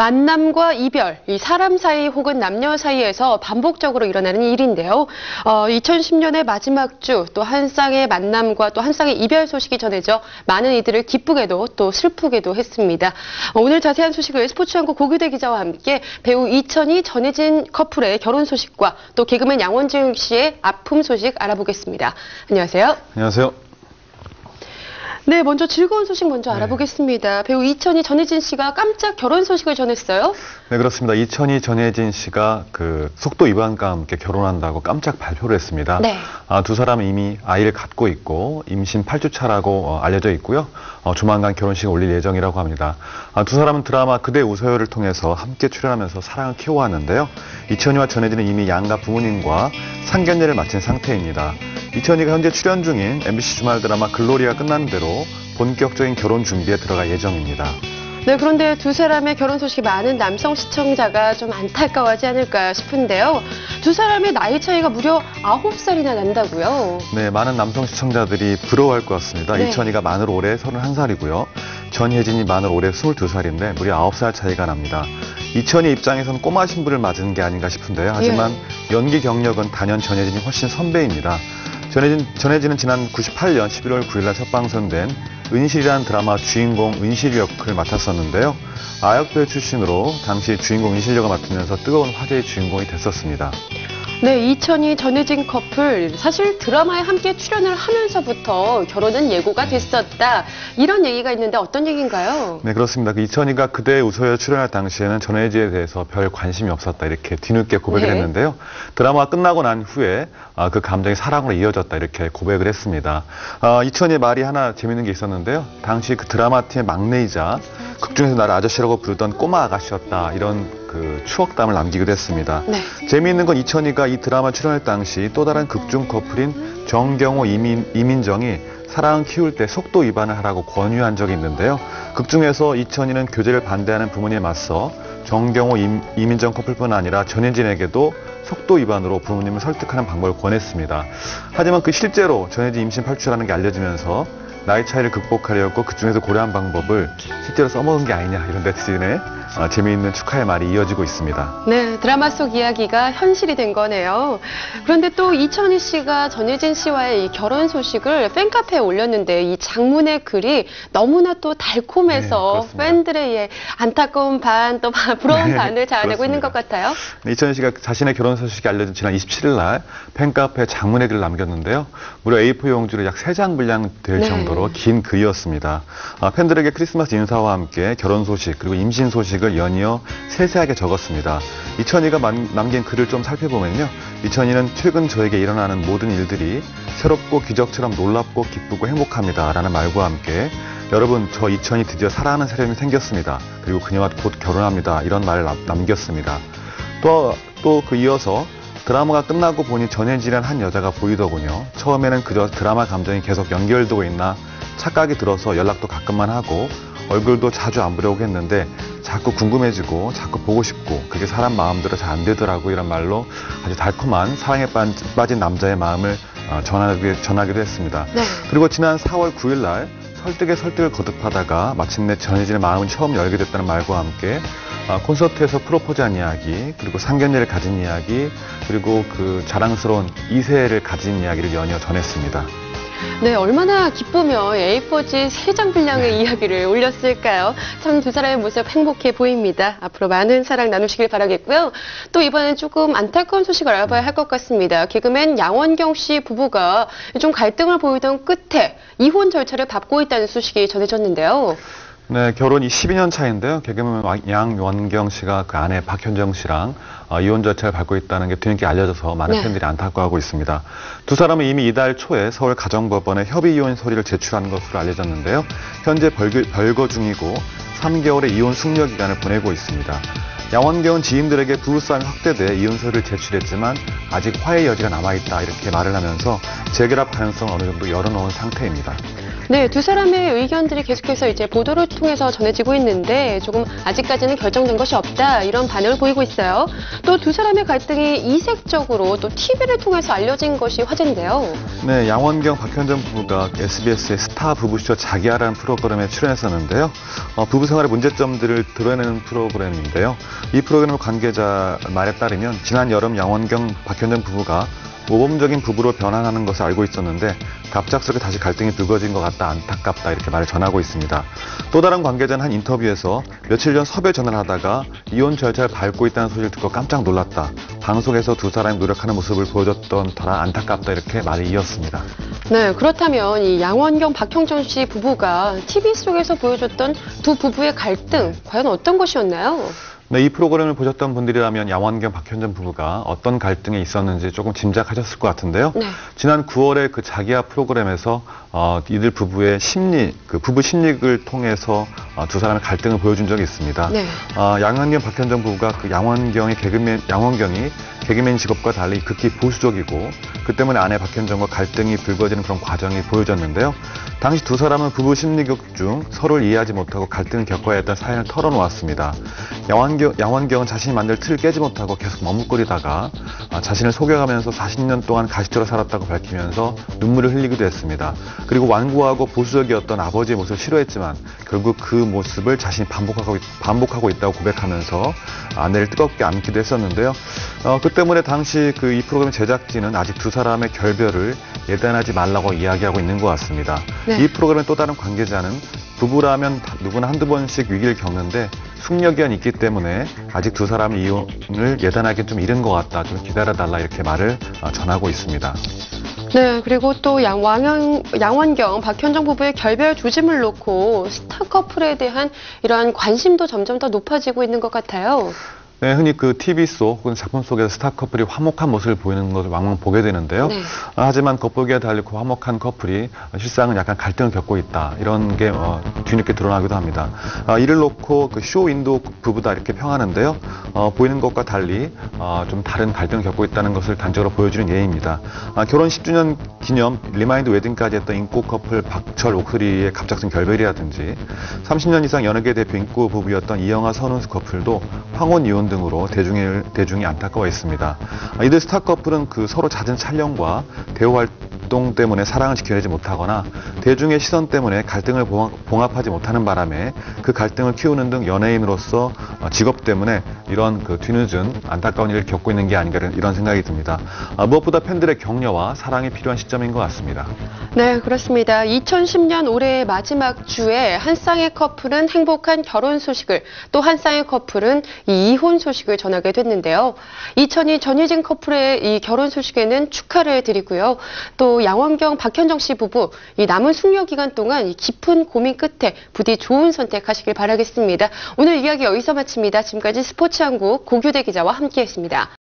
만남과 이별, 이 사람 사이 혹은 남녀 사이에서 반복적으로 일어나는 일인데요. 2010년의 마지막 주, 또 한 쌍의 만남과 또 한 쌍의 이별 소식이 전해져 많은 이들을 기쁘게도 또 슬프게도 했습니다. 오늘 자세한 소식을 스포츠연구 고규대 기자와 함께 배우 이천희, 전혜진 커플의 결혼 소식과 또 개그맨 양원경 씨의 아픔 소식 알아보겠습니다. 안녕하세요. 안녕하세요. 네, 먼저 즐거운 소식 먼저 알아보겠습니다. 배우 이천희, 전혜진 씨가 깜짝 결혼 소식을 전했어요. 네, 그렇습니다. 이천희, 전혜진 씨가 속도 위반과 함께 결혼한다고 깜짝 발표를 했습니다. 네. 두 사람은 이미 아이를 갖고 있고 임신 8주 차라고 알려져 있고요. 조만간 결혼식을 올릴 예정이라고 합니다. 두 사람은 드라마 그대 웃어요를 통해서 함께 출연하면서 사랑을 키워왔는데요. 이천희와 전혜진은 이미 양가 부모님과 상견례를 마친 상태입니다. 이천희가 현재 출연 중인 MBC 주말 드라마 글로리가 끝난 대로 본격적인 결혼 준비에 들어갈 예정입니다. 네, 그런데 두 사람의 결혼 소식이 많은 남성 시청자가 좀 안타까워하지 않을까 싶은데요. 두 사람의 나이 차이가 무려 9살이나 난다고요? 네, 많은 남성 시청자들이 부러워할 것 같습니다. 네. 이천희가 만으로 올해 31살이고요. 전혜진이 만으로 올해 22살인데 무려 9살 차이가 납니다. 이천희 입장에서는 꼬마 신부를 맞은 게 아닌가 싶은데요. 하지만 연기 경력은 단연 전혜진이 훨씬 선배입니다. 전혜진은 지난 98년 11월 9일날 첫 방송된 은실이라는 드라마 주인공 은실 역을 맡았었는데요. 아역배우 출신으로 당시 주인공 은실 역을 맡으면서 뜨거운 화제의 주인공이 됐었습니다. 네, 이천희, 전혜진 커플 사실 드라마에 함께 출연을 하면서부터 결혼은 예고가 됐었다. 이런 얘기가 있는데 어떤 얘기인가요? 네, 그렇습니다. 이천희가 그대 웃어요 출연할 당시에는 전혜진에 대해서 별 관심이 없었다 이렇게 뒤늦게 고백을 했는데요. 드라마가 끝나고 난 후에 그 감정이 사랑으로 이어졌다 이렇게 고백을 했습니다. 이천희의 말이 하나 재밌는 게 있었는데요. 당시 그 드라마 팀의 막내이자 극중에서 나를 아저씨라고 부르던 꼬마 아가씨였다 이런 추억담을 남기기도 했습니다. 네. 재미있는 건 이천희가 이 드라마 출연할 당시 또 다른 극중 커플인 정경호, 이민정이 사랑을 키울 때 속도 위반을 하라고 권유한 적이 있는데요. 극중에서 이천희는 교제를 반대하는 부모님에 맞서 정경호, 이민정 커플뿐 아니라 전혜진에게도 속도 위반으로 부모님을 설득하는 방법을 권했습니다. 하지만 실제로 전혜진 임신 8주라는 게 알려지면서 나이 차이를 극복하려고 그중에서 고려한 방법을 실제로 써먹은 게 아니냐 이런 네티즌의 재미있는 축하의 말이 이어지고 있습니다. 네, 드라마 속 이야기가 현실이 된 거네요. 그런데 또 이천희 씨가 전혜진 씨와의 이 결혼 소식을 팬카페에 올렸는데 이 장문의 글이 너무나 또 달콤해서 팬들의 안타까운 반 또 부러운 반을 자아내고 있는 것 같아요. 네, 이천희 씨가 자신의 결혼 소식이 알려진 지난 27일 날 팬카페에 장문의 글을 남겼는데요. 무려 A4 용지로 약 3장 분량 될 정도로 긴 글이었습니다. 팬들에게 크리스마스 인사와 함께 결혼 소식 그리고 임신 소식을 연이어 세세하게 적었습니다. 이천희가 남긴 글을 좀 살펴보면요. 이천희는 최근 저에게 일어나는 모든 일들이 새롭고 기적처럼 놀랍고 기쁘고 행복합니다. 라는 말과 함께 여러분 저 이천희 드디어 사랑하는 사람이 생겼습니다. 그리고 그녀와 곧 결혼합니다. 이런 말을 남겼습니다. 또 이어서 드라마가 끝나고 보니 전혜진이라는 한 여자가 보이더군요. 처음에는 그저 드라마 감정이 계속 연결되고 있나 착각이 들어서 연락도 가끔만 하고 얼굴도 자주 안 보려고 했는데 자꾸 궁금해지고 자꾸 보고 싶고 그게 사람 마음대로 잘 안 되더라고 이런 말로 아주 달콤한 사랑에 빠진 남자의 마음을 전하기도 했습니다. 네. 그리고 지난 4월 9일 날 설득에 설득을 거듭하다가 마침내 전혜진의 마음을 처음 열게 됐다는 말과 함께 콘서트에서 프로포즈한 이야기, 그리고 상견례를 가진 이야기, 그리고 자랑스러운 2세를 가진 이야기를 연이어 전했습니다. 네, 얼마나 기쁘며 A4지 3장 분량의 이야기를 올렸을까요? 참 두 사람의 모습 행복해 보입니다. 앞으로 많은 사랑 나누시길 바라겠고요. 또 이번엔 조금 안타까운 소식을 알아봐야 할 것 같습니다. 개그맨 양원경 씨 부부가 좀 갈등을 보이던 끝에 이혼 절차를 밟고 있다는 소식이 전해졌는데요. 네, 결혼이 12년 차인데요. 개그맨 양원경 씨가 그 아내 박현정 씨랑 이혼 절차를 밟고 있다는 게 뒤늦게 알려져서 많은 팬들이 안타까워하고 있습니다. 두 사람은 이미 이달 초에 서울 가정법원에 협의 이혼 서류를 제출한 것으로 알려졌는데요. 현재 별거 중이고 3개월의 이혼 숙려 기간을 보내고 있습니다. 양원경은 지인들에게 부부싸움이 확대돼 이혼 서류를 제출했지만 아직 화해 여지가 남아있다 이렇게 말을 하면서 재결합 가능성을 어느 정도 열어놓은 상태입니다. 네, 두 사람의 의견들이 계속해서 이제 보도를 통해서 전해지고 있는데 조금 아직까지는 결정된 것이 없다 이런 반응을 보이고 있어요. 또 두 사람의 갈등이 이색적으로 또 TV를 통해서 알려진 것이 화제인데요. 네, 양원경, 박현정 부부가 SBS의 스타 부부쇼 자기야라는 프로그램에 출연했었는데요. 부부 생활의 문제점들을 드러내는 프로그램인데요. 이 프로그램 관계자 말에 따르면 지난 여름 양원경, 박현정 부부가 모범적인 부부로 변환하는 것을 알고 있었는데 갑작스럽게 다시 갈등이 불거진 것 같다, 안타깝다 이렇게 말을 전하고 있습니다. 또 다른 관계자는 한 인터뷰에서 며칠 전 섭외 전화를 하다가 이혼 절차를 밟고 있다는 소식을 듣고 깜짝 놀랐다. 방송에서 두 사람이 노력하는 모습을 보여줬던 터라 안타깝다 이렇게 말이 이었습니다. 네, 그렇다면 이 양원경, 박형정 씨 부부가 TV 속에서 보여줬던 두 부부의 갈등 과연 어떤 것이었나요? 네, 이 프로그램을 보셨던 분들이라면 양원경, 박현정 부부가 어떤 갈등이 있었는지 조금 짐작하셨을 것 같은데요. 네. 지난 9월에 그 자기야 프로그램에서 이들 부부의 심리, 그 부부 심리를 통해서 두 사람의 갈등을 보여준 적이 있습니다. 네. 양원경, 박현정 부부가 그 양원경이 개그맨 직업과 달리 극히 보수적이고 그 때문에 아내 박현정과 갈등이 불거지는 그런 과정이 보여졌는데요. 당시 두 사람은 부부 심리극 중 서로를 이해하지 못하고 갈등을 겪어야 했던 사연을 털어놓았습니다. 양원경은 자신이 만들 틀을 깨지 못하고 계속 머뭇거리다가 자신을 속여가면서 40년 동안 가식처로 살았다고 밝히면서 눈물을 흘리기도 했습니다. 그리고 완고하고 보수적이었던 아버지의 모습을 싫어했지만 결국 그 모습을 자신이 반복하고 있다고 고백하면서 아내를 뜨겁게 안기도 했었는데요. 그 때문에 당시 이 프로그램 제작진은 아직 두 사람의 결별을 예단하지 말라고 이야기하고 있는 것 같습니다. 네. 이 프로그램의 또 다른 관계자는 부부라면 누구나 한두 번씩 위기를 겪는데 숙려기한이 있기 때문에 아직 두 사람의 이혼을 예단하기는 좀 이른 것 같다. 좀 기다려달라 이렇게 말을 전하고 있습니다. 네, 그리고 또 양원경, 박현정 부부의 결별 조짐을 놓고 스타 커플에 대한 이러한 관심도 점점 더 높아지고 있는 것 같아요. 네, 흔히 그 TV 속 혹은 작품 속에서 스타 커플이 화목한 모습을 보이는 것을 왕왕 보게 되는데요. 네. 하지만 겉보기에 달리 그 화목한 커플이 실상은 약간 갈등을 겪고 있다. 이런 게 뒤늦게 드러나기도 합니다. 이를 놓고 그 쇼윈도 부부다 이렇게 평하는데요. 보이는 것과 달리 좀 다른 갈등을 겪고 있다는 것을 단적으로 보여주는 예입니다. 결혼 10주년 기념 리마인드 웨딩까지 했던 인고 커플 박철, 옥소리의 갑작스런 결별이라든지 30년 이상 연예계 대표 인고 부부였던 이영하, 선운수 커플도 황혼 이혼 등으로 대중이 안타까워 있습니다. 이들 스타 커플은 그 서로 잦은 촬영과 대호 활동 때문에 사랑을 지켜내지 못하거나 대중의 시선 때문에 갈등을 봉합하지 못하는 바람에 그 갈등을 키우는 등 연예인으로서 직업 때문에 이런 그 뒤늦은 안타까운 일을 겪고 있는 게 아닌가 이런 생각이 듭니다. 무엇보다 팬들의 격려와 사랑이 필요한 시점인 것 같습니다. 네, 그렇습니다. 2010년 올해의 마지막 주에 한 쌍의 커플은 행복한 결혼 소식을, 또 한 쌍의 커플은 이혼 소식을 전하게 됐는데요. 2002 전유진 커플의 이 결혼 소식에는 축하를 드리고요. 또 양원경, 박현정 씨 부부, 이 남은 숙려 기간 동안 이 깊은 고민 끝에 부디 좋은 선택하시길 바라겠습니다. 오늘 이야기 여기서 마칩니다. 지금까지 스포츠한국 고규대 기자와 함께했습니다.